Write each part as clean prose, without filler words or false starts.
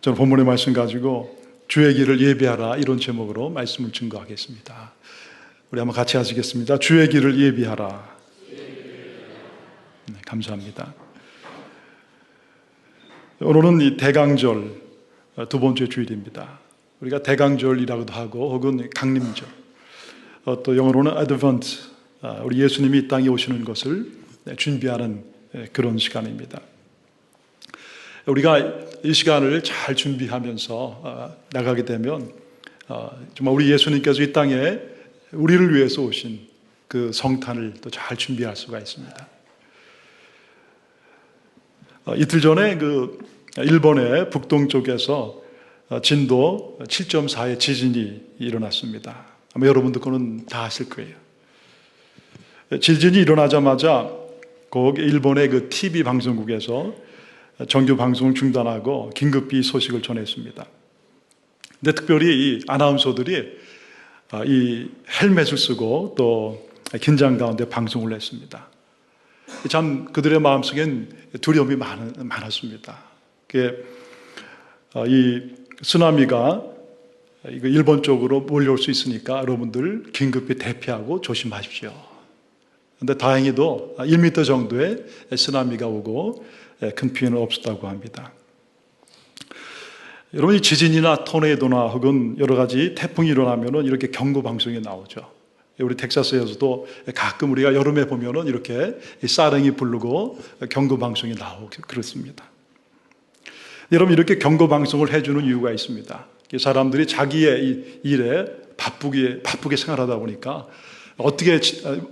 저는 본문의 말씀 가지고 주의 길을 예비하라 이런 제목으로 말씀을 증거하겠습니다. 우리 한번 같이 하시겠습니다. 주의 길을 예비하라. 네, 감사합니다. 오늘은 이 대강절 두 번째 주일입니다. 우리가 대강절이라고도 하고 혹은 강림절, 또 영어로는 Advent, 우리 예수님이 이 땅에 오시는 것을 준비하는 그런 시간입니다. 우리가 이 시간을 잘 준비하면서 나가게 되면 정말 우리 예수님께서 이 땅에 우리를 위해서 오신 그 성탄을 또 잘 준비할 수가 있습니다. 이틀 전에 그 일본의 북동쪽에서 진도 7.4의 지진이 일어났습니다. 아마 여러분들 거는 다 아실 거예요. 지진이 일어나자마자 거기 일본의 그 TV 방송국에서 정규 방송을 중단하고 긴급히 소식을 전했습니다. 근데 특별히 이 아나운서들이 이 헬멧을 쓰고 또 긴장 가운데 방송을 했습니다. 참 그들의 마음속엔 두려움이 많았습니다. 이 쓰나미가 일본 쪽으로 몰려올 수 있으니까 여러분들 긴급히 대피하고 조심하십시오. 그런데 다행히도 1m 정도의 쓰나미가 오고 큰 피해는 없었다고 합니다. 여러분, 이 지진이나 토네이도나 혹은 여러 가지 태풍이 일어나면은 이렇게 경고 방송이 나오죠. 우리 텍사스에서도 가끔 우리가 여름에 보면은 이렇게 사랭이 부르고 경고 방송이 나오고 그렇습니다. 여러분, 이렇게 경고 방송을 해주는 이유가 있습니다. 사람들이 자기의 이 일에 바쁘게 생활하다 보니까 어떻게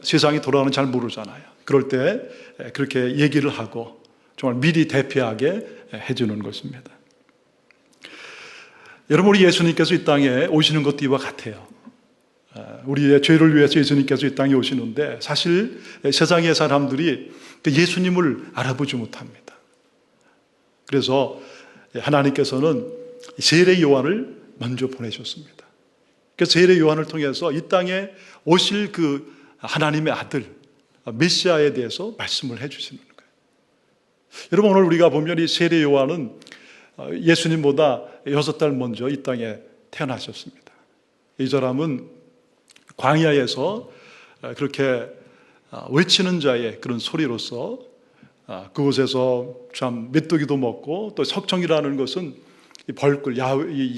세상이 돌아가는지 잘 모르잖아요. 그럴 때 그렇게 얘기를 하고 정말 미리 대피하게 해주는 것입니다. 여러분, 우리 예수님께서 이 땅에 오시는 것도 이와 같아요. 우리의 죄를 위해서 예수님께서 이 땅에 오시는데 사실 세상의 사람들이 예수님을 알아보지 못합니다. 그래서 하나님께서는 세례 요한을 먼저 보내셨습니다. 그래서 세례 요한을 통해서 이 땅에 오실 그 하나님의 아들 메시아에 대해서 말씀을 해주시는 거예요. 여러분, 오늘 우리가 보면 이 세례 요한은 예수님보다 6달 먼저 이 땅에 태어나셨습니다. 이 사람은 광야에서 그렇게 외치는 자의 그런 소리로서 그곳에서 참 메뚜기도 먹고 또 석청이라는 것은 벌꿀,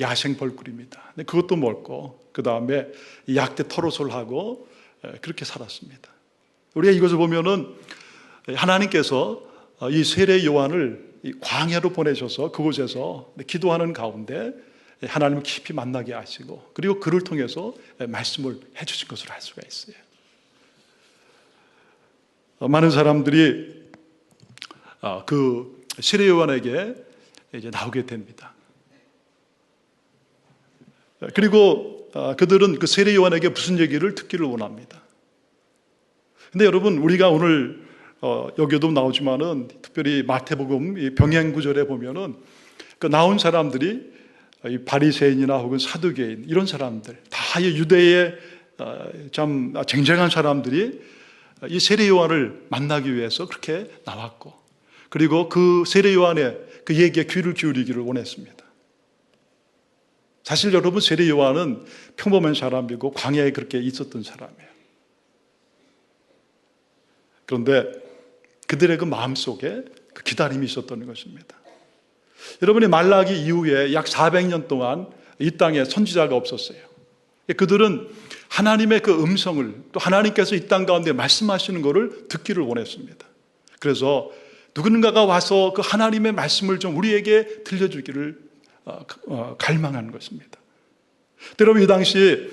야생 벌꿀입니다. 그것도 먹고 그 다음에 약대 털옷을 하고 그렇게 살았습니다. 우리가 이것을 보면은 하나님께서 이 세례 요한을 광야로 보내셔서 그곳에서 기도하는 가운데 하나님을 깊이 만나게 하시고 그리고 그를 통해서 말씀을 해주신 것을 알 수가 있어요. 많은 사람들이 그 세례 요한에게 이제 나오게 됩니다. 그리고 그들은 그 세례 요한에게 무슨 얘기를 듣기를 원합니다. 근데 여러분, 우리가 오늘 여기도 나오지만은 특별히 마태복음 병행 구절에 보면은 그 나온 사람들이 이 바리새인이나 혹은 사두개인 이런 사람들 다 유대의 참 쟁쟁한 사람들이 이 세례 요한을 만나기 위해서 그렇게 나왔고 그리고 그 세례 요한의 그 얘기에 귀를 기울이기를 원했습니다. 사실 여러분, 세례 요한은 평범한 사람이고 광야에 그렇게 있었던 사람이에요. 그런데 그들의 그 마음속에 그 기다림이 있었던 것입니다. 여러분이 말라기 이후에 약 400년 동안 이 땅에 선지자가 없었어요. 그들은 하나님의 그 음성을 또 하나님께서 이 땅 가운데 말씀하시는 것을 듣기를 원했습니다. 그래서 누군가가 와서 그 하나님의 말씀을 좀 우리에게 들려주기를 갈망하는 것입니다. 여러분, 이 당시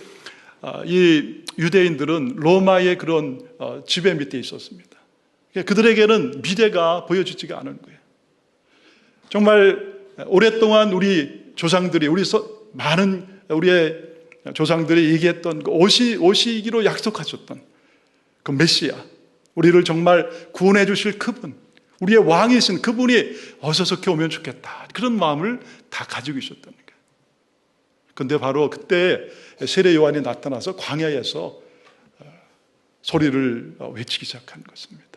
이 유대인들은 로마의 그런 지배 밑에 있었습니다. 그들에게는 미래가 보여지지가 않은 거예요. 정말 오랫동안 우리 조상들이 많은 우리의 조상들이 얘기했던 그 오시기로 약속하셨던 그 메시아, 우리를 정말 구원해 주실 그분, 우리의 왕이신 그분이 어서서 오면 좋겠다, 그런 마음을 다 가지고 계셨던 거예요. 그런데 바로 그때 세례 요한이 나타나서 광야에서 소리를 외치기 시작한 것입니다.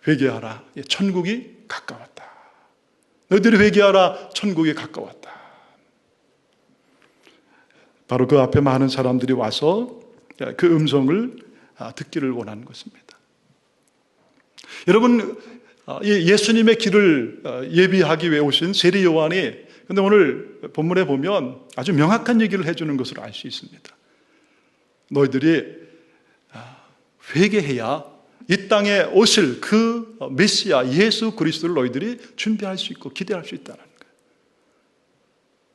회개하라, 천국이 가까웠다. 너희들이 회개하라, 천국이 가까웠다. 바로 그 앞에 많은 사람들이 와서 그 음성을 듣기를 원하는 것입니다. 여러분, 예수님의 길을 예비하기 위해 오신 세리 요한이 근데 오늘 본문에 보면 아주 명확한 얘기를 해주는 것을 알 수 있습니다. 너희들이 회개해야 이 땅에 오실 그 메시아 예수 그리스도를 너희들이 준비할 수 있고 기대할 수 있다는 거예요.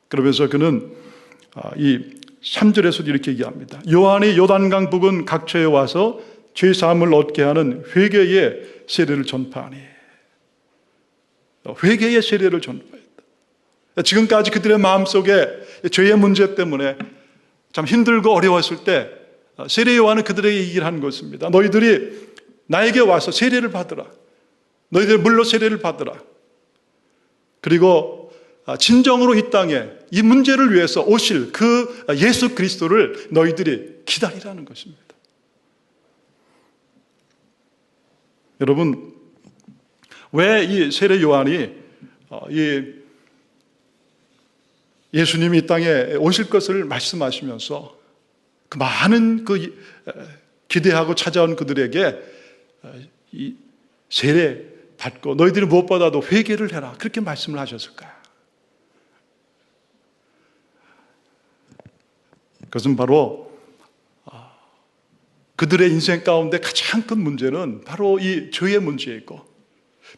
그러면서 그는 이 3절에서도 이렇게 얘기합니다. 요한이 요단강 부근 각처에 와서 죄 사함을 얻게 하는 회개의 세례를 전파하니. 회개의 세례를 전파했다. 지금까지 그들의 마음속에 죄의 문제 때문에 참 힘들고 어려웠을 때 세례 요한은 그들에게 얘기를 한 것입니다. 너희들이 나에게 와서 세례를 받으라. 너희들 물로 세례를 받으라. 그리고 진정으로 이 땅에 이 문제를 위해서 오실 그 예수 그리스도를 너희들이 기다리라는 것입니다. 여러분, 왜 이 세례 요한이 예수님이 이 땅에 오실 것을 말씀하시면서 그 많은 기대하고 찾아온 그들에게 이 세례 받고 너희들이 무엇보다도 회개를 해라 그렇게 말씀을 하셨을까요? 그것은 바로 그들의 인생 가운데 가장 큰 문제는 바로 이 죄의 문제이고,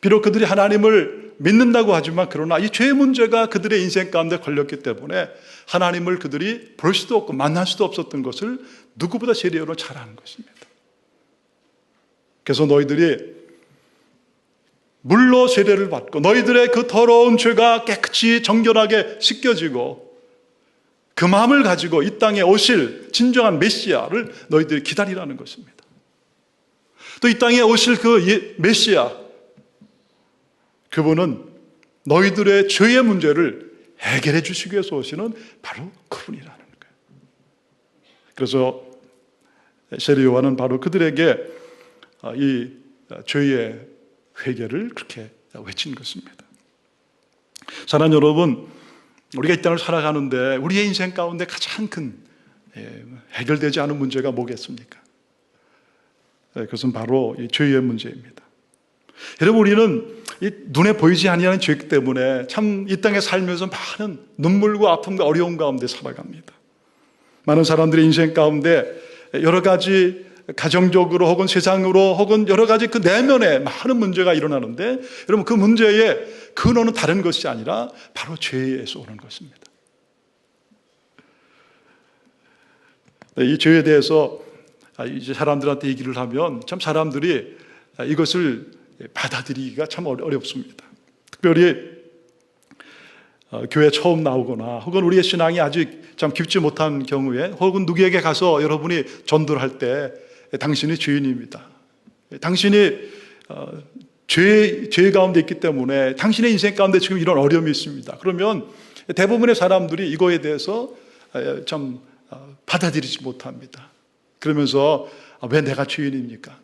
비록 그들이 하나님을 믿는다고 하지만 그러나 이 죄의 문제가 그들의 인생 가운데 걸렸기 때문에 하나님을 그들이 볼 수도 없고 만날 수도 없었던 것을 누구보다 세례요한은 잘 아는 것입니다. 그래서 너희들이 물로 세례를 받고 너희들의 그 더러운 죄가 깨끗이 정결하게 씻겨지고 그 마음을 가지고 이 땅에 오실 진정한 메시아를 너희들이 기다리라는 것입니다. 또 이 땅에 오실 그 메시아, 그분은 너희들의 죄의 문제를 해결해 주시기 위해서 오시는 바로 그분이라는 거예요. 그래서 세례 요한은 바로 그들에게 이 죄의 회개를 그렇게 외친 것입니다. 사랑하는 여러분, 우리가 이 땅을 살아가는데 우리의 인생 가운데 가장 큰 해결되지 않은 문제가 뭐겠습니까? 그것은 바로 이 죄의 문제입니다. 여러분, 우리는 이 눈에 보이지 아니하는 죄 때문에 참 이 땅에 살면서 많은 눈물과 아픔과 어려움 가운데 살아갑니다. 많은 사람들의 인생 가운데 여러 가지 가정적으로 혹은 세상으로 혹은 여러 가지 그 내면에 많은 문제가 일어나는데, 여러분, 그 문제의 근원은 다른 것이 아니라 바로 죄에서 오는 것입니다. 이 죄에 대해서 이제 사람들한테 얘기를 하면 참 사람들이 이것을 받아들이기가 참 어렵습니다. 특별히 교회 처음 나오거나 혹은 우리의 신앙이 아직 참 깊지 못한 경우에 혹은 누구에게 가서 여러분이 전도를 할 때 당신이 죄인입니다, 당신이 죄 가운데 있기 때문에 당신의 인생 가운데 지금 이런 어려움이 있습니다, 그러면 대부분의 사람들이 이거에 대해서 참 받아들이지 못합니다. 그러면서 왜 내가 죄인입니까?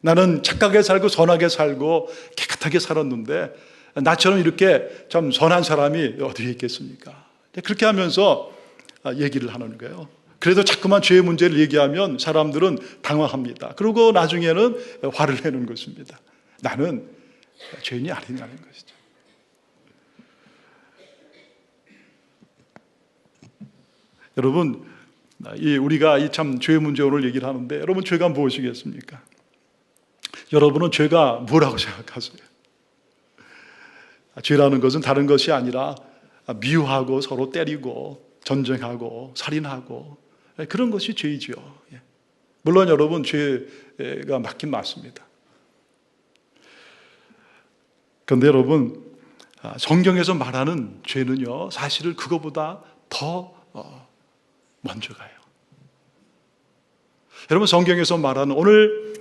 나는 착하게 살고 선하게 살고 깨끗하게 살았는데 나처럼 이렇게 참 선한 사람이 어디에 있겠습니까? 그렇게 하면서 얘기를 하는 거예요. 그래도 자꾸만 죄의 문제를 얘기하면 사람들은 당황합니다. 그리고 나중에는 화를 내는 것입니다. 나는 죄인이 아니냐는 것이죠. 여러분, 우리가 이 참 죄의 문제 오늘 얘기를 하는데, 여러분, 죄가 무엇이겠습니까? 여러분은 죄가 뭐라고 생각하세요? 죄라는 것은 다른 것이 아니라 미워하고 서로 때리고 전쟁하고 살인하고 그런 것이 죄이죠. 물론 여러분, 죄가 맞긴 맞습니다. 그런데 여러분, 성경에서 말하는 죄는요, 사실은 그거보다 더 먼저 가요. 여러분, 성경에서 말하는 오늘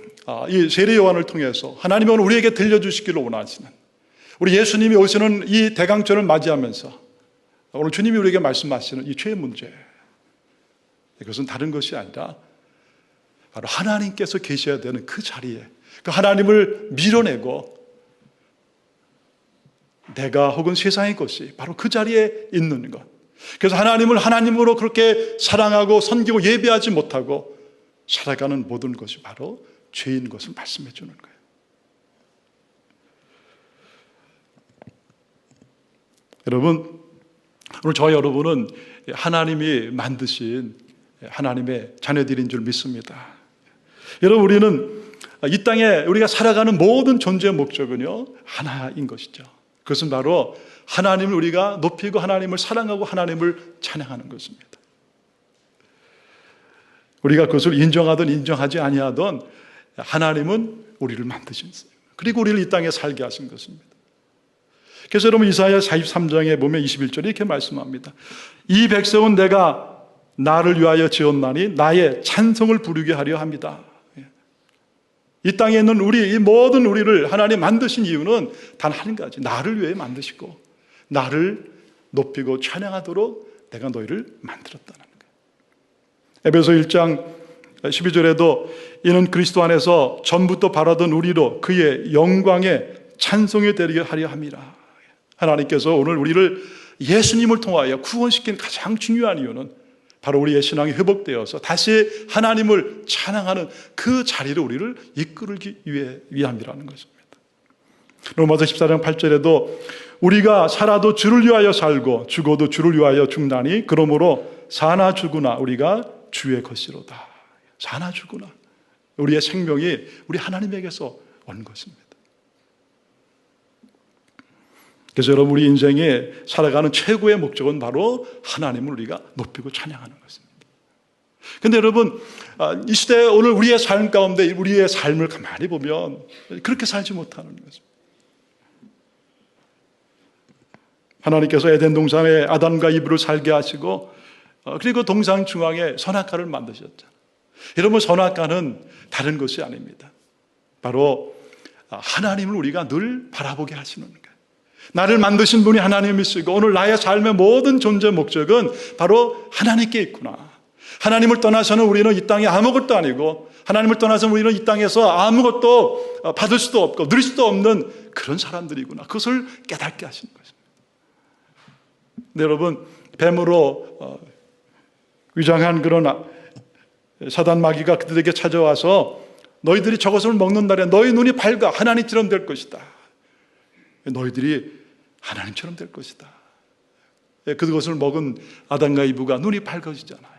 이 세례 요한을 통해서 하나님이 오늘 우리에게 들려주시기를 원하시는, 우리 예수님이 오시는 이 대강절을 맞이하면서 오늘 주님이 우리에게 말씀하시는 이 죄의 문제, 이것은 다른 것이 아니라 바로 하나님께서 계셔야 되는 그 자리에 그 하나님을 밀어내고 내가 혹은 세상의 것이 바로 그 자리에 있는 것, 그래서 하나님을 하나님으로 그렇게 사랑하고 섬기고 예배하지 못하고 살아가는 모든 것이 바로 죄인 것을 말씀해 주는 거예요. 여러분, 오늘 저와 여러분은 하나님이 만드신 하나님의 자녀들인 줄 믿습니다. 여러분, 우리는 이 땅에 우리가 살아가는 모든 존재의 목적은요, 하나인 것이죠. 그것은 바로 하나님을 우리가 높이고 하나님을 사랑하고 하나님을 찬양하는 것입니다. 우리가 그것을 인정하든 인정하지 아니하든 하나님은 우리를 만드셨어요. 그리고 우리를 이 땅에 살게 하신 것입니다. 그래서 여러분, 이사야 43장에 보면 21절에 이렇게 말씀합니다. 이 백성은 내가 나를 위하여 지었나니 나의 찬송을 부르게 하려 합니다. 이 땅에 있는 이 모든 우리를 하나님 만드신 이유는 단 한 가지, 나를 위해 만드시고 나를 높이고 찬양하도록 내가 너희를 만들었다는 거예요. 에베소 1장 12절에도 이는 그리스도 안에서 전부터 바라던 우리로 그의 영광에 찬송이 되게 하려 함이라. 하나님께서 오늘 우리를 예수님을 통하여 구원시킨 가장 중요한 이유는 바로 우리의 신앙이 회복되어서 다시 하나님을 찬양하는 그 자리를 우리를 이끌기 위함이라는 것입니다. 로마서 14장 8절에도 우리가 살아도 주를 위하여 살고 죽어도 주를 위하여 죽나니 그러므로 사나 죽으나 우리가 주의 것이로다. 사나 죽으나 우리의 생명이 우리 하나님에게서 온 것입니다. 그래서 여러분, 우리 인생에 살아가는 최고의 목적은 바로 하나님을 우리가 높이고 찬양하는 것입니다. 그런데 여러분, 이 시대에 오늘 우리의 삶 가운데 우리의 삶을 가만히 보면 그렇게 살지 못하는 것입니다. 하나님께서 에덴 동산에 아담과 이브를 살게 하시고 그리고 동산 중앙에 선악과를 만드셨잖아요. 여러분, 선악과는 다른 것이 아닙니다. 바로 하나님을 우리가 늘 바라보게 하시는 거예요. 나를 만드신 분이 하나님이시고 오늘 나의 삶의 모든 존재 목적은 바로 하나님께 있구나. 하나님을 떠나서는 우리는 이 땅에 아무것도 아니고 하나님을 떠나서는 우리는 이 땅에서 아무것도 받을 수도 없고 누릴 수도 없는 그런 사람들이구나. 그것을 깨닫게 하시는 것입니다. 근데 여러분, 뱀으로 위장한 그런 사단 마귀가 그들에게 찾아와서 너희들이 저것을 먹는 날에 너희 눈이 밝아 하나님처럼 될 것이다. 너희들이 하나님처럼 될 것이다. 그것을 먹은 아담과 이브가 눈이 밝아지잖아요.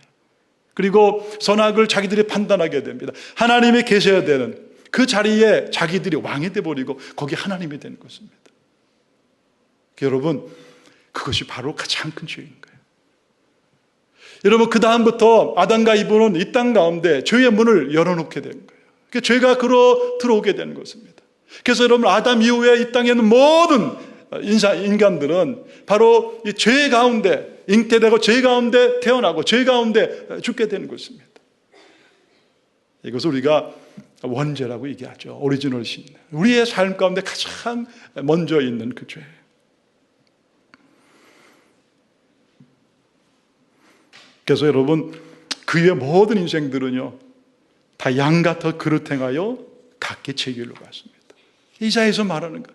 그리고 선악을 자기들이 판단하게 됩니다. 하나님이 계셔야 되는 그 자리에 자기들이 왕이 되어버리고 거기 하나님이 되는 것입니다. 여러분, 그것이 바로 가장 큰 죄인 거예요. 여러분, 그 다음부터 아담과 이브는 이 땅 가운데 죄의 문을 열어놓게 된 거예요. 죄가 들어오게 되는 것입니다. 그래서 여러분, 아담 이후에 이 땅에 있는 모든 인간들은 바로 이 죄 가운데 잉태되고 죄 가운데 태어나고 죄 가운데 죽게 되는 것입니다. 이것을 우리가 원죄라고 얘기하죠. 오리지널 신. 우리의 삶 가운데 가장 먼저 있는 그 죄. 그래서 여러분, 그의 모든 인생들은요, 다 양같아 그릇 행하여 각기 제 길로 갔습니다. 이사야에서 말하는 것.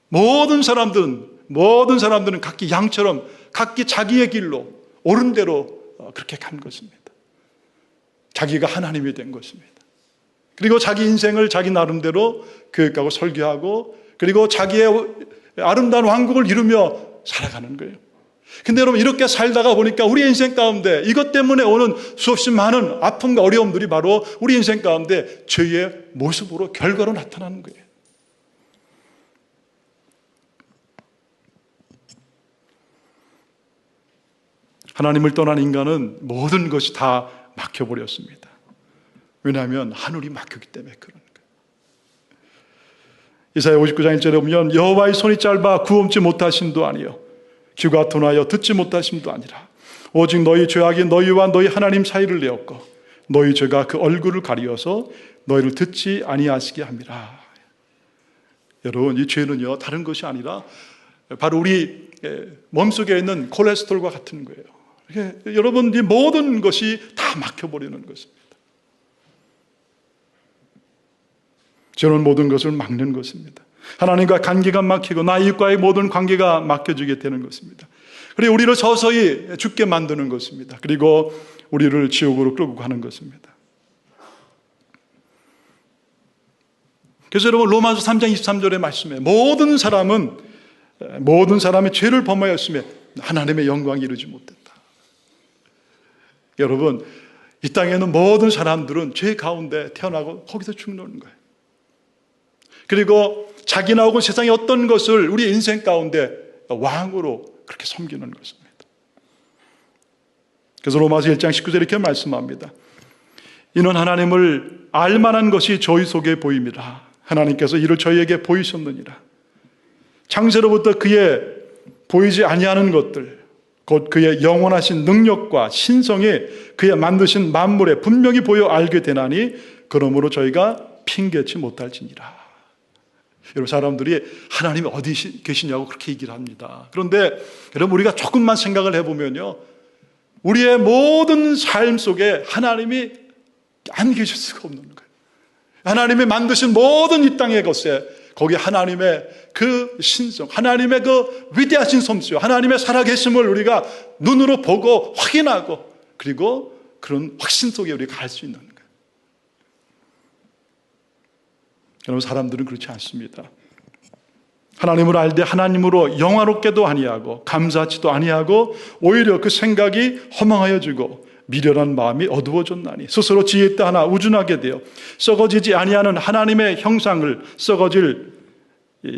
모든 사람들은 각기 양처럼 각기 자기의 길로 옳은 대로 그렇게 간 것입니다. 자기가 하나님이 된 것입니다. 그리고 자기 인생을 자기 나름대로 교육하고 설교하고 그리고 자기의 아름다운 왕국을 이루며 살아가는 거예요. 근데 여러분, 이렇게 살다가 보니까 우리 인생 가운데 이것 때문에 오는 수없이 많은 아픔과 어려움들이 바로 우리 인생 가운데 죄의 모습으로 결과로 나타나는 거예요. 하나님을 떠난 인간은 모든 것이 다 막혀버렸습니다. 왜냐하면 하늘이 막혔기 때문에 그런 거예요. 이사야 59장 1절에 보면 여호와의 손이 짧아 구원치 못하심도 아니요 귀가 둔하여 듣지 못하심도 아니라 오직 너희 죄악이 너희와 너희 하나님 사이를 내었고 너희 죄가 그 얼굴을 가리어서 너희를 듣지 아니하시게 함이라. 여러분, 이 죄는요 다른 것이 아니라 바로 우리 몸속에 있는 콜레스테롤과 같은 거예요. 여러분, 이 모든 것이 다 막혀버리는 것입니다. 죄는 모든 것을 막는 것입니다. 하나님과 관계가 막히고 나 이웃과의 모든 관계가 막혀지게 되는 것입니다. 그리고 우리를 서서히 죽게 만드는 것입니다. 그리고 우리를 지옥으로 끌고 가는 것입니다. 그래서 여러분 로마서 3장 23절의 말씀에 모든 사람이 죄를 범하였으며 하나님의 영광이 이루지 못했다. 여러분, 이 땅에는 모든 사람들은 죄 가운데 태어나고 거기서 죽는 거예요. 그리고 자기나 혹은 세상의 어떤 것을 우리 인생 가운데 왕으로 그렇게 섬기는 것입니다. 그래서 로마서 1장 19절에 이렇게 말씀합니다. 이는 하나님을 알만한 것이 저희 속에 보임이라. 하나님께서 이를 저희에게 보이셨느니라. 창세로부터 그의 보이지 아니하는 것들, 곧 그의 영원하신 능력과 신성이 그의 만드신 만물에 분명히 보여 알게 되나니 그러므로 저희가 핑계치 못할지니라. 여러분, 사람들이 하나님이 어디 계시냐고 그렇게 얘기를 합니다. 그런데 여러분, 우리가 조금만 생각을 해보면요, 우리의 모든 삶 속에 하나님이 안 계실 수가 없는 거예요. 하나님이 만드신 모든 이 땅의 것에 거기 하나님의 그 신성, 하나님의 그 위대하신 솜씨, 하나님의 살아계심을 우리가 눈으로 보고 확인하고, 그리고 그런 확신 속에 우리가 갈 수 있는 거예요. 여러분, 사람들은 그렇지 않습니다. 하나님을 알되 하나님으로 영화롭게도 아니하고 감사하지도 아니하고 오히려 그 생각이 허망하여지고 미련한 마음이 어두워졌나니 스스로 지혜있다 하나 우준하게 되어 썩어지지 아니하는 하나님의 형상을 썩어질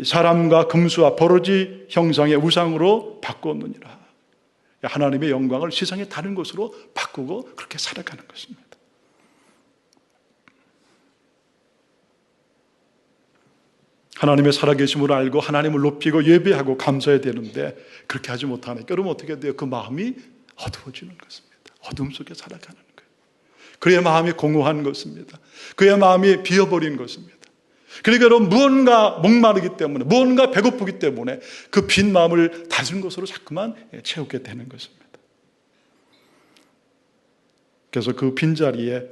사람과 금수와 버러지 형상의 우상으로 바꾸었느니라. 하나님의 영광을 세상의 다른 것으로 바꾸고 그렇게 살아가는 것입니다. 하나님의 살아계심을 알고 하나님을 높이고 예배하고 감사해야 되는데 그렇게 하지 못하니까 그러면 어떻게 돼요? 그 마음이 어두워지는 것입니다. 어둠 속에 살아가는 거예요. 그의 마음이 공허한 것입니다. 그의 마음이 비어버린 것입니다. 그러니까 여러분, 무언가 목마르기 때문에, 무언가 배고프기 때문에 그 빈 마음을 다른 것으로 자꾸만 채우게 되는 것입니다. 그래서 그 빈자리에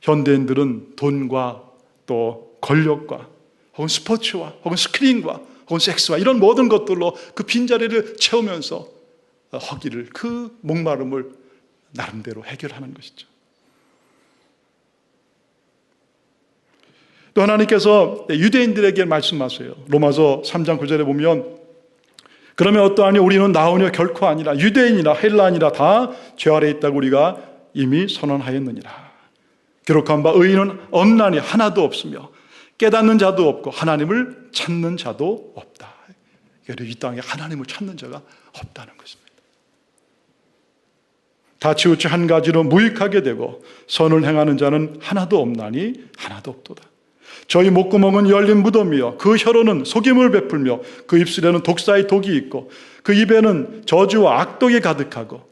현대인들은 돈과 또 권력과 혹은 스포츠와 혹은 스크린과 혹은 섹스와 이런 모든 것들로 그 빈자리를 채우면서 허기를, 그 목마름을 나름대로 해결하는 것이죠. 또 하나님께서 유대인들에게 말씀하세요. 로마서 3장 9절에 보면 그러면 어떠하니 우리는 나오냐 결코 아니라 유대인이나 헬라인이라 다 죄 아래 있다고 우리가 이미 선언하였느니라. 기록한 바 의인은 없나니 하나도 없으며 깨닫는 자도 없고 하나님을 찾는 자도 없다. 이 땅에 하나님을 찾는 자가 없다는 것입니다. 다 치우쳐 한 가지로 무익하게 되고 선을 행하는 자는 하나도 없나니 하나도 없도다. 저희 목구멍은 열린 무덤이요 그 혀로는 속임을 베풀며 그 입술에는 독사의 독이 있고 그 입에는 저주와 악독이 가득하고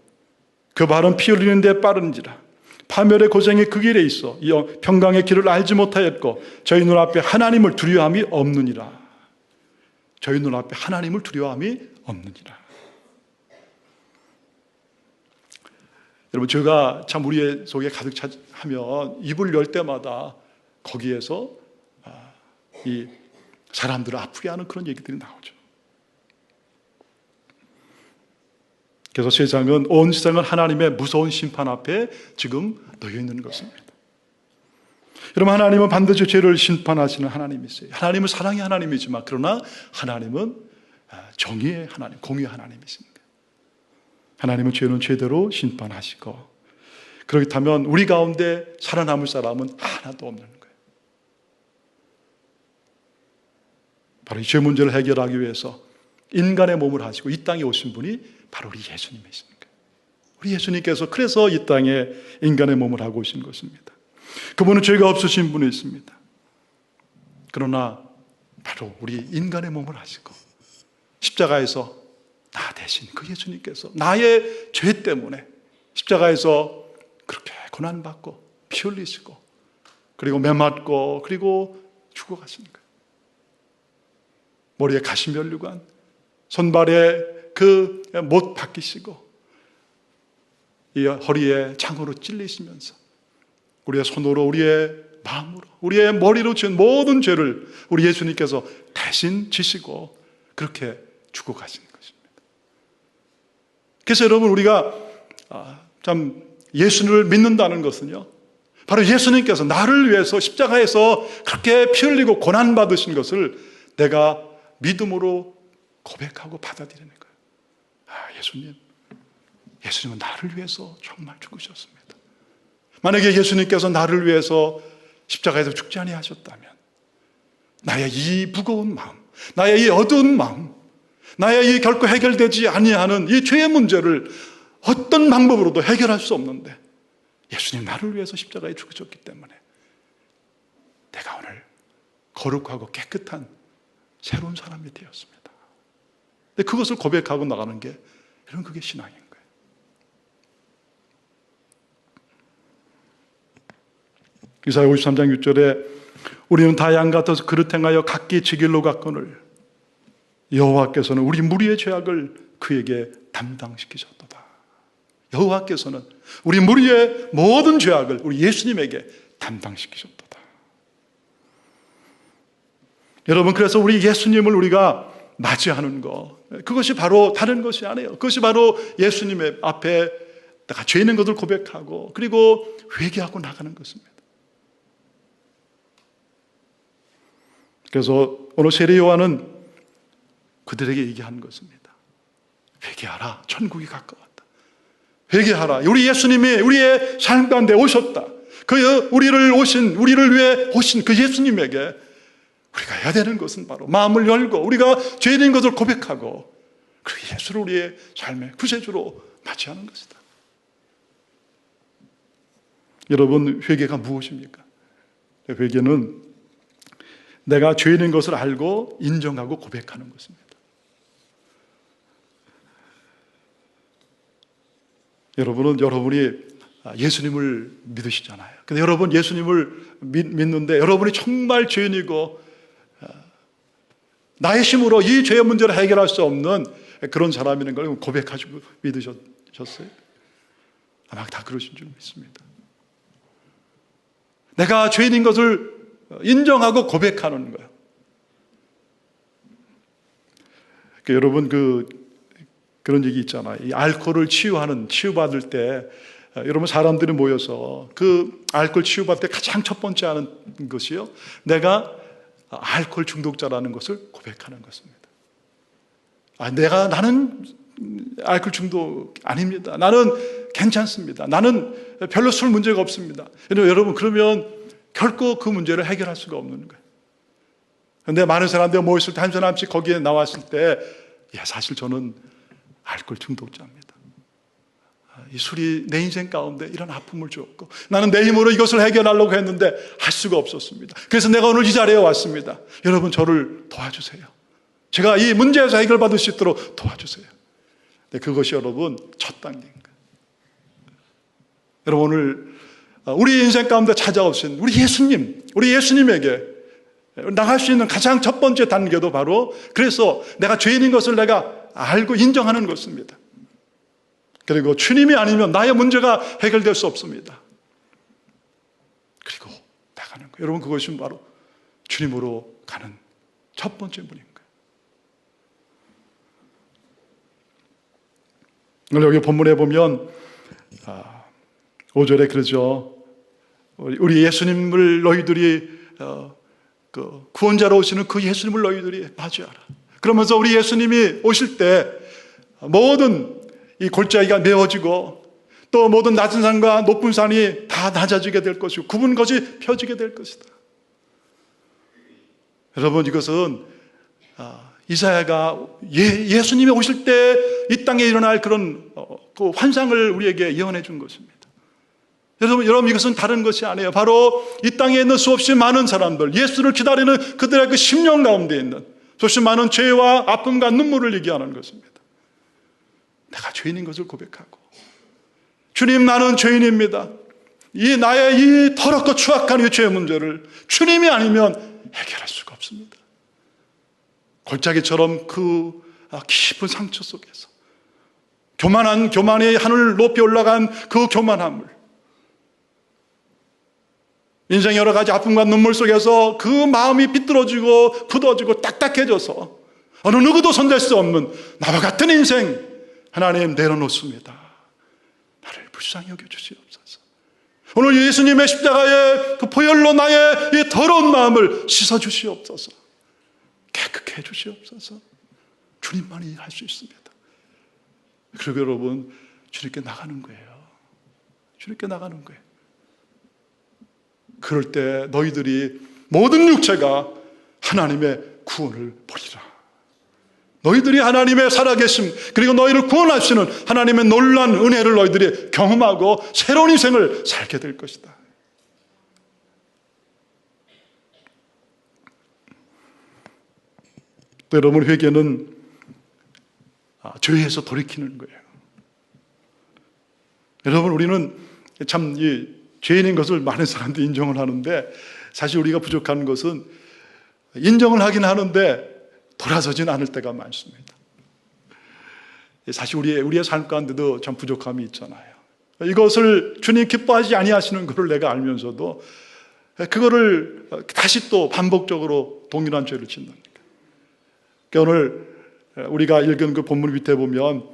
그 발은 피 흘리는 데 빠른지라. 파멸의 고생이 그 길에 있어 평강의 길을 알지 못하였고 저희 눈앞에 하나님을 두려움이 없느니라. 저희 눈앞에 하나님을 두려움이 없느니라. 여러분, 제가 참 우리의 속에 가득 차면 입을 열 때마다 거기에서 이 사람들을 아프게 하는 그런 얘기들이 나오죠. 그래서 온 세상은 하나님의 무서운 심판 앞에 지금 놓여 있는 것입니다. 여러분, 하나님은 반드시 죄를 심판하시는 하나님이세요. 하나님은 사랑의 하나님이지만 그러나 하나님은 정의의 하나님, 공의의 하나님이십니다. 하나님은 죄는 죄대로 심판하시고 그렇다면 우리 가운데 살아남을 사람은 하나도 없는 거예요. 바로 이 죄 문제를 해결하기 위해서 인간의 몸을 하시고 이 땅에 오신 분이 바로 우리 예수님이십니다. 우리 예수님께서 그래서 이 땅에 인간의 몸을 하고 오신 것입니다. 그분은 죄가 없으신 분이십니다. 그러나 바로 우리 인간의 몸을 하시고 십자가에서 나 대신 그 예수님께서 나의 죄 때문에 십자가에서 그렇게 고난받고 피 흘리시고 그리고 매맞고 그리고 죽어가시는 거예요. 머리에 가시면류관, 손발에 그 못 박히시고 이 허리에 창으로 찔리시면서 우리의 손으로 우리의 마음으로 우리의 머리로 지은 모든 죄를 우리 예수님께서 대신 지시고 그렇게 죽어가시는 것입니다. 그래서 여러분 우리가 참 예수님을 믿는다는 것은요, 바로 예수님께서 나를 위해서 십자가에서 그렇게 피 흘리고 고난받으신 것을 내가 믿음으로 고백하고 받아들이는 거예요. 예수님은 나를 위해서 정말 죽으셨습니다. 만약에 예수님께서 나를 위해서 십자가에서 죽지 아니하셨다면 나의 이 무거운 마음, 나의 이 어두운 마음, 나의 이 결코 해결되지 아니하는 이 죄의 문제를 어떤 방법으로도 해결할 수 없는데 예수님 나를 위해서 십자가에 죽으셨기 때문에 내가 오늘 거룩하고 깨끗한 새로운 사람이 되었습니다. 근데 그것을 고백하고 나가는 게 그게 신앙인 거예요. 이사야 53장 6절에 우리는 다 양 같아서 그릇 행하여 각기 지 길로 갔거늘 여호와께서는 우리 무리의 죄악을 그에게 담당시키셨도다. 여호와께서는 우리 무리의 모든 죄악을 우리 예수님에게 담당시키셨도다. 여러분, 그래서 우리 예수님을 우리가 맞이하는 것, 그것이 바로 다른 것이 아니에요. 그것이 바로 예수님의 앞에 내가 죄 있는 것을 고백하고 그리고 회개하고 나가는 것입니다. 그래서 오늘 세례 요한은 그들에게 얘기한 것입니다. 회개하라, 천국이 가까웠다. 회개하라, 우리 예수님이 우리의 삶 가운데 오셨다. 우리를 위해 오신 그 예수님에게 우리가 해야 되는 것은 바로 마음을 열고 우리가 죄 있는 것을 고백하고 그 예수를 우리의 삶의 구세주로 맞이하는 것이다. 여러분, 회개가 무엇입니까? 회개는 내가 죄 있는 것을 알고 인정하고 고백하는 것입니다. 여러분이 예수님을 믿으시잖아요. 근데 여러분 예수님을 믿는데 여러분이 정말 죄인이고 나의 힘으로 이 죄의 문제를 해결할 수 없는 그런 사람이라는 걸 고백하시고 믿으셨어요? 아마 다 그러신 줄 믿습니다. 내가 죄인인 것을 인정하고 고백하는 거예요. 여러분 그런 얘기 있잖아요. 이 알코올을 치유받을 때 여러분 사람들이 모여서 그 알코올 치유받을 때 가장 첫 번째 하는 것이요, 내가 알코올 중독자라는 것을 고백하는 것입니다. 나는 알코올 중독 아닙니다. 나는 괜찮습니다. 나는 별로 술 문제가 없습니다. 여러분, 그러면 결코 그 문제를 해결할 수가 없는 거예요. 그런데 많은 사람들이 모였을 때 한 사람씩 거기에 나왔을 때 사실 저는 알코올 중독자입니다. 이 술이 내 인생 가운데 이런 아픔을 주었고 나는 내 힘으로 이것을 해결하려고 했는데 할 수가 없었습니다. 그래서 내가 오늘 이 자리에 왔습니다. 여러분, 저를 도와주세요. 제가 이 문제에서 해결받을 수 있도록 도와주세요. 그것이 여러분 첫 단계인 거예요. 여러분, 오늘 우리 인생 가운데 찾아오신 우리 예수님에게 나갈 수 있는 가장 첫 번째 단계도 바로 그래서 내가 죄인인 것을 내가 알고 인정하는 것입니다. 그리고 주님이 아니면 나의 문제가 해결될 수 없습니다. 그리고 나가는 거예요. 여러분, 그것이 바로 주님으로 가는 첫 번째 문인 거예요. 여기 본문에 보면 5절에 그러죠. 우리 예수님을 너희들이 구원자로 오시는 그 예수님을 너희들이 맞이하라. 그러면서 우리 예수님이 오실 때 모든 이 골짜기가 메워지고 또 모든 낮은 산과 높은 산이 다 낮아지게 될 것이고 굽은 것이 펴지게 될 것이다. 여러분, 이것은 이사야가 예수님이 오실 때 이 땅에 일어날 그런 그 환상을 우리에게 예언해 준 것입니다. 여러분, 이것은 다른 것이 아니에요. 바로 이 땅에 있는 수없이 많은 사람들, 예수를 기다리는 그들의 그 심령 가운데 있는 수없이 많은 죄와 아픔과 눈물을 얘기하는 것입니다. 내가 죄인인 것을 고백하고, 주님, 나는 죄인입니다. 나의 이 더럽고 추악한 이 죄의 문제를 주님이 아니면 해결할 수가 없습니다. 골짜기처럼 그 깊은 상처 속에서 교만이 하늘 높이 올라간 그 교만함을, 인생 여러 가지 아픔과 눈물 속에서 그 마음이 비뚤어지고 굳어지고 딱딱해져서 어느 누구도 손댈 수 없는 나와 같은 인생, 하나님 내려놓습니다. 나를 불쌍히 여겨주시옵소서. 오늘 예수님의 십자가의 그 보혈로 나의 이 더러운 마음을 씻어주시옵소서. 깨끗게 해주시옵소서. 주님만이 할 수 있습니다. 그리고 여러분, 주님께 나가는 거예요. 주님께 나가는 거예요. 그럴 때 너희들이 모든 육체가 하나님의 구원을 보리라. 너희들이 하나님의 살아계심, 그리고 너희를 구원하시는 하나님의 놀라운 은혜를 너희들이 경험하고 새로운 인생을 살게 될 것이다. 또 여러분, 회개는 죄에서 돌이키는 거예요. 여러분, 우리는 참 이 죄인인 것을 많은 사람들이 인정을 하는데, 사실 우리가 부족한 것은 인정을 하긴 하는데 돌아서진 않을 때가 많습니다. 사실 우리의 삶 가운데도 참 부족함이 있잖아요. 이것을 주님 기뻐하지 아니하시는 것을 내가 알면서도 그거를 다시 또 반복적으로 동일한 죄를 짓는 거예요. 그러니까 오늘 우리가 읽은 그 본문 밑에 보면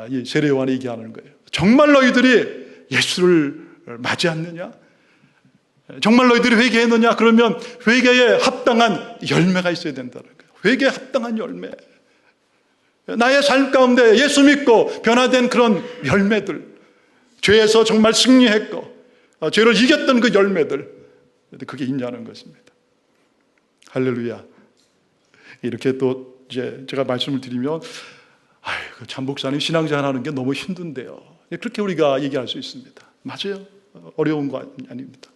이 세례 요한이 얘기하는 거예요. 정말 너희들이 예수를 맞이했느냐? 정말 너희들이 회개했느냐? 그러면 회개에 합당한 열매가 있어야 된다는 거예요. 회개에 합당한 열매. 나의 삶 가운데 예수 믿고 변화된 그런 열매들, 죄에서 정말 승리했고 죄를 이겼던 그 열매들, 그게 있냐는 것입니다. 할렐루야. 이렇게 또 이제 제가 말씀을 드리면, 아이고, 참 목사님 신앙생활 하는 게 너무 힘든데요. 그렇게 우리가 얘기할 수 있습니다. 맞아요. 어려운 거 아닙니다.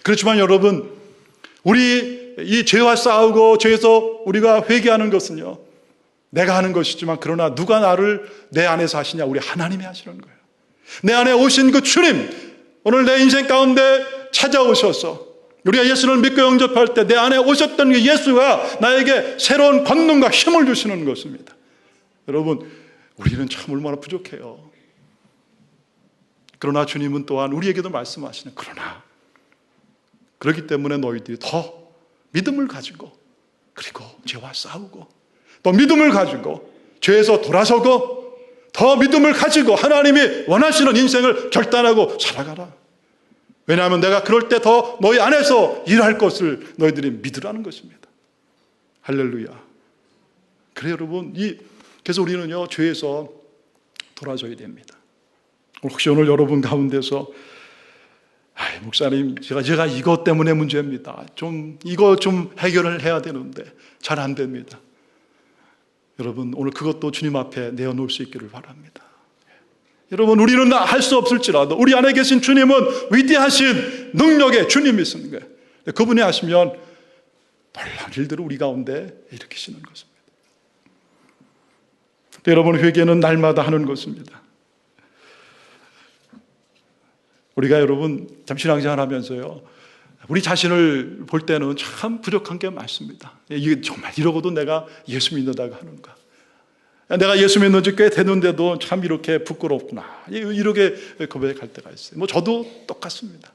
그렇지만 여러분, 우리 이 죄와 싸우고 죄에서 우리가 회개하는 것은요, 내가 하는 것이지만 그러나 누가 나를 내 안에서 하시냐? 우리 하나님이 하시는 거예요. 내 안에 오신 그 주님, 오늘 내 인생 가운데 찾아오셔서 우리가 예수를 믿고 영접할 때 내 안에 오셨던 그 예수가 나에게 새로운 권능과 힘을 주시는 것입니다. 여러분, 우리는 참 얼마나 부족해요. 그러나 주님은 또한 우리에게도 말씀하시는, 그러나 그렇기 때문에 너희들이 더 믿음을 가지고, 그리고 죄와 싸우고, 또 믿음을 가지고 죄에서 돌아서고, 더 믿음을 가지고 하나님이 원하시는 인생을 결단하고 살아가라. 왜냐하면 내가 그럴 때 더 너희 안에서 일할 것을 너희들이 믿으라는 것입니다. 할렐루야. 그래 여러분, 그래서 우리는요, 죄에서 돌아서야 됩니다. 혹시 오늘 여러분 가운데서, 목사님, 제가 이것 때문에 문제입니다. 이거 좀 해결을 해야 되는데 잘 안 됩니다. 여러분, 오늘 그것도 주님 앞에 내어놓을 수 있기를 바랍니다. 여러분, 우리는 할 수 없을지라도 우리 안에 계신 주님은 위대하신 능력의 주님이신 거예요. 그분이 하시면 놀라운 일들을 우리 가운데 일으키시는 것입니다. 여러분, 회개는 날마다 하는 것입니다. 우리가 여러분 참 신앙생활 하면서요, 우리 자신을 볼 때는 참 부족한 게 많습니다. 이게 정말 이러고도 내가 예수 믿는다고 하는가? 내가 예수 믿는 지 꽤 됐는데도 참 이렇게 부끄럽구나, 이렇게 고백할 때가 있어요. 저도 똑같습니다.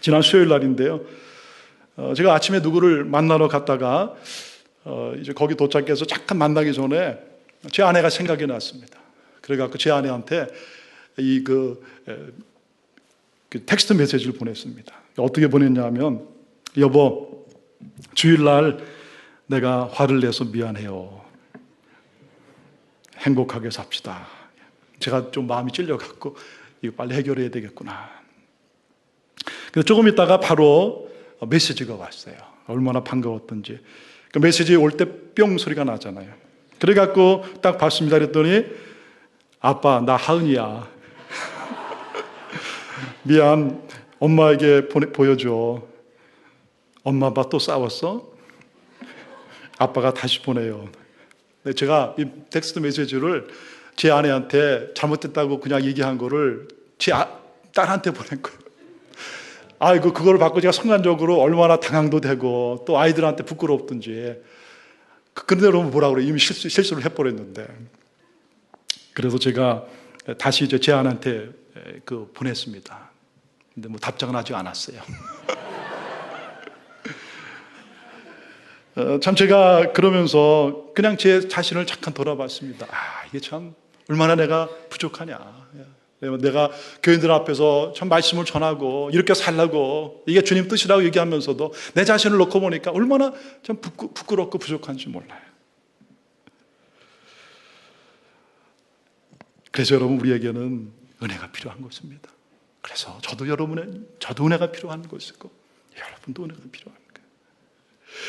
지난 수요일 날인데요, 제가 아침에 누구를 만나러 갔다가 이제 거기 도착해서 잠깐 만나기 전에 제 아내가 생각이 났습니다. 그래갖고 제 아내한테 그 텍스트 메시지를 보냈습니다. 어떻게 보냈냐면, 여보, 주일날 내가 화를 내서 미안해요. 행복하게 삽시다. 제가 좀 마음이 찔려갖고 이거 빨리 해결해야 되겠구나. 그래서 조금 있다가 바로 메시지가 왔어요. 얼마나 반가웠던지. 그 메시지 올 때 뿅 소리가 나잖아요. 그래갖고 딱 봤습니다. 그랬더니, 아빠, 나 하은이야. 미안, 엄마에게 보여줘. 엄마 아빠 또 싸웠어? 아빠가 다시 보내요. 제가 이 텍스트 메시지를 제 아내한테 잘못됐다고 그냥 얘기한 거를 제 딸한테 보낸 거예요. 그걸 받고 제가 순간적으로 얼마나 당황도 되고 또 아이들한테 부끄럽든지. 그런데 여러분 뭐라 그래요? 이미 실수를 해버렸는데. 그래서 제가 다시 이제 제 아내한테 보냈습니다. 근데 답장은 아직 안 왔어요. 참 제가 그러면서 그냥 제 자신을 잠깐 돌아봤습니다. 이게 참 얼마나 내가 부족하냐. 내가 교인들 앞에서 참 말씀을 전하고 이렇게 살라고 이게 주님 뜻이라고 얘기하면서도 내 자신을 놓고 보니까 얼마나 참 부끄럽고 부족한지 몰라요. 그래서 여러분, 우리에게는 은혜가 필요한 것입니다. 그래서 저도 은혜가 필요한 것이고 여러분도 은혜가 필요한 거예요.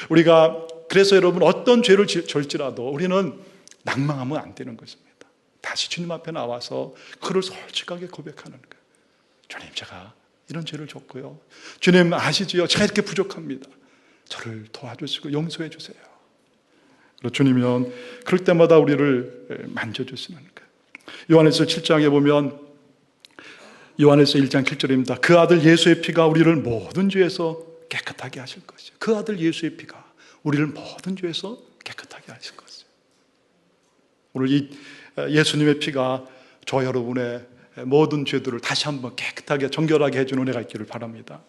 우리가 그래서 여러분, 어떤 죄를 절지라도 우리는 낭망하면 안 되는 것입니다. 다시 주님 앞에 나와서 그를 솔직하게 고백하는 거예요. 주님, 제가 이런 죄를 졌고요. 주님 아시지요? 제가 이렇게 부족합니다. 저를 도와주시고 용서해 주세요. 그리고 주님은 그럴 때마다 우리를 만져주시는 거예요. 요한일서 7장에 보면, 요한일서 1장 7절입니다. 그 아들 예수의 피가 우리를 모든 죄에서 깨끗하게 하실 것이요. 그 아들 예수의 피가 우리를 모든 죄에서 깨끗하게 하실 것이요. 오늘 이 예수님의 피가 저 여러분의 모든 죄들을 다시 한번 깨끗하게 정결하게 해주는 은혜가 있기를 바랍니다.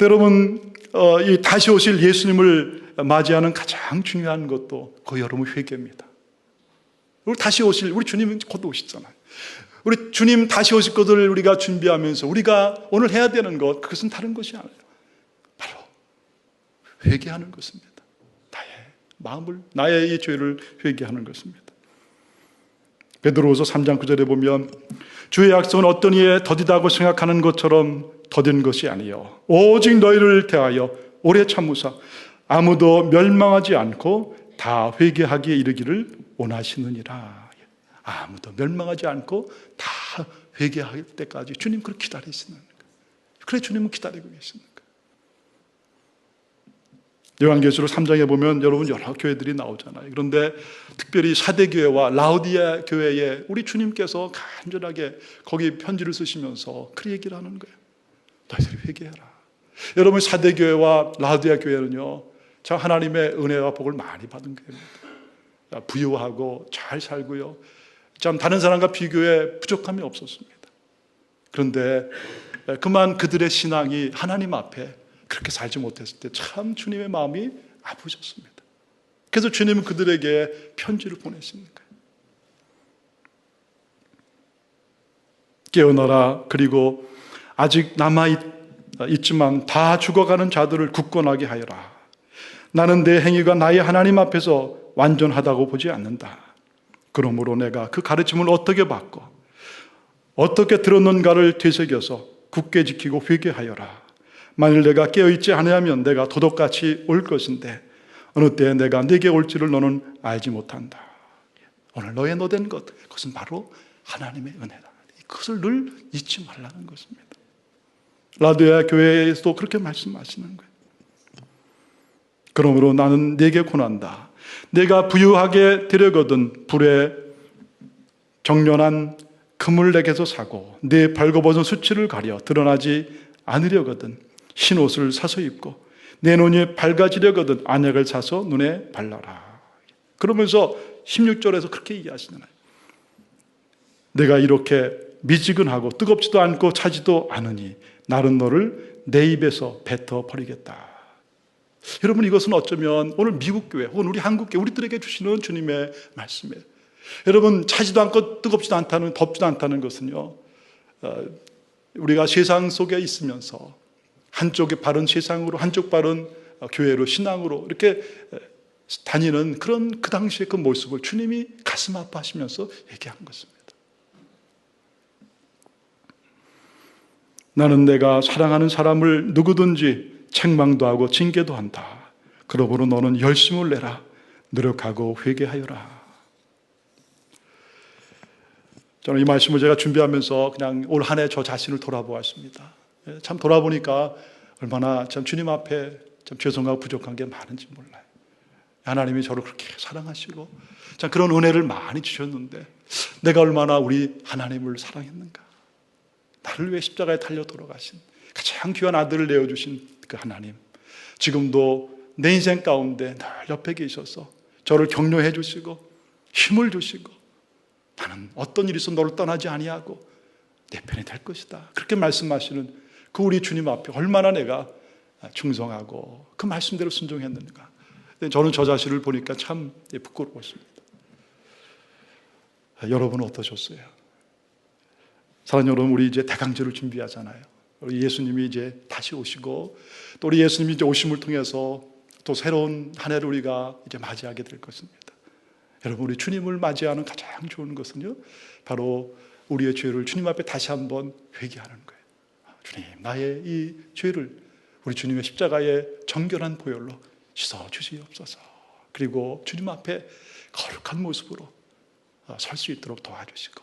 여러분, 이 다시 오실 예수님을 맞이하는 가장 중요한 것도 그 여러분 회개입니다. 우리 다시 오실 우리 주님은 곧 오시잖아요. 우리 주님 다시 오실 것을 우리가 준비하면서 우리가 오늘 해야 되는 것, 그것은 다른 것이 아니에요. 바로 회개하는 것입니다. 나의 이 죄를 회개하는 것입니다. 베드로후서 3장 9절에 보면, 주의 약속은 어떤 이에 더디다고 생각하는 것처럼 더딘 것이 아니요 오직 너희를 대하여 오래 참으사 아무도 멸망하지 않고 다 회개하기에 이르기를 원하시느니라. 아무도 멸망하지 않고 다 회개할 때까지 주님 그렇게 기다리시는 거예요. 그래 주님은 기다리고 계시는 거예요. 요한계시록 3장에 보면 여러분 여러 교회들이 나오잖아요. 그런데 특별히 사대교회와 라우디아 교회에 우리 주님께서 간절하게 거기 편지를 쓰시면서 그 얘기를 하는 거예요. 너희들이 회개해라. 여러분, 사대교회와 라우디아 교회는요, 참 하나님의 은혜와 복을 많이 받은 교회입니다. 부유하고 잘 살고요, 참 다른 사람과 비교해 부족함이 없었습니다. 그런데 그만 그들의 신앙이 하나님 앞에 그렇게 살지 못했을 때 참 주님의 마음이 아프셨습니다. 그래서 주님은 그들에게 편지를 보내시는 거예요. 깨어나라. 그리고 아직 남아있지만 다 죽어가는 자들을 굳건하게 하여라. 나는 내 행위가 나의 하나님 앞에서 완전하다고 보지 않는다. 그러므로 내가 그 가르침을 어떻게 받고 어떻게 들었는가를 되새겨서 굳게 지키고 회개하여라. 만일 내가 깨어있지 않으면 내가 도둑같이 올 것인데 어느 때에 내가 네게 올지를 너는 알지 못한다. 오늘 너의 노된 것, 그것은 바로 하나님의 은혜다. 그것을 늘 잊지 말라는 것입니다. 라우디아 교회에서도 그렇게 말씀하시는 거예요. 그러므로 나는 네게 권한다. 내가 부유하게 되려거든 불에 정련한 금을 내게서 사고 네 벌거벗은 수치를 가려 드러나지 않으려거든 흰 옷을 사서 입고 내 눈이 밝아지려거든 안약을 사서 눈에 발라라. 그러면서 16절에서 그렇게 얘기하시잖아요. 내가 이렇게 미지근하고 뜨겁지도 않고 차지도 않으니 나는 너를 내 입에서 뱉어 버리겠다. 여러분, 이것은 어쩌면 오늘 미국 교회 혹은 우리 한국 교회 우리들에게 주시는 주님의 말씀이에요. 여러분, 차지도 않고 뜨겁지도 않다는, 덥지도 않다는 것은요, 우리가 세상 속에 있으면서 한쪽에 바른 세상으로, 한쪽 바른 교회로, 신앙으로 이렇게 다니는 그런 그 당시의 그 모습을 주님이 가슴 아파하시면서 얘기한 것입니다. 나는 내가 사랑하는 사람을 누구든지 책망도 하고 징계도 한다. 그러므로 너는 열심을 내라. 노력하고 회개하여라. 저는 이 말씀을 제가 준비하면서 그냥 올 한 해 저 자신을 돌아보았습니다. 참 돌아보니까 얼마나 참 주님 앞에 참 죄송하고 부족한 게 많은지 몰라요. 하나님이 저를 그렇게 사랑하시고 참 그런 은혜를 많이 주셨는데 내가 얼마나 우리 하나님을 사랑했는가. 나를 위해 십자가에 달려 돌아가신 가장 귀한 아들을 내어주신 그 하나님, 지금도 내 인생 가운데 늘 옆에 계셔서 저를 격려해 주시고 힘을 주시고 나는 어떤 일이 있어 너를 떠나지 아니하고 내 편이 될 것이다. 그렇게 말씀하시는 그 우리 주님 앞에 얼마나 내가 충성하고 그 말씀대로 순종했는가. 저는 저 자신을 보니까 참 부끄러웠습니다. 여러분은 어떠셨어요? 사랑하는 여러분, 우리 이제 대강제를 준비하잖아요. 우리 예수님이 이제 다시 오시고 또 우리 예수님이 이제 오심을 통해서 또 새로운 한 해를 우리가 이제 맞이하게 될 것입니다. 여러분, 우리 주님을 맞이하는 가장 좋은 것은요, 바로 우리의 죄를 주님 앞에 다시 한번 회개하는 거예요. 주님, 나의 이 죄를 우리 주님의 십자가의 정결한 보혈로 씻어 주시옵소서. 그리고 주님 앞에 거룩한 모습으로 설 수 있도록 도와주시고,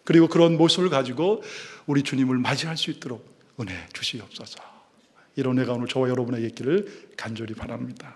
그리고 그런 모습을 가지고 우리 주님을 맞이할 수 있도록 은혜 주시옵소서. 이런 은혜가 오늘 저와 여러분에게 있기를 간절히 바랍니다.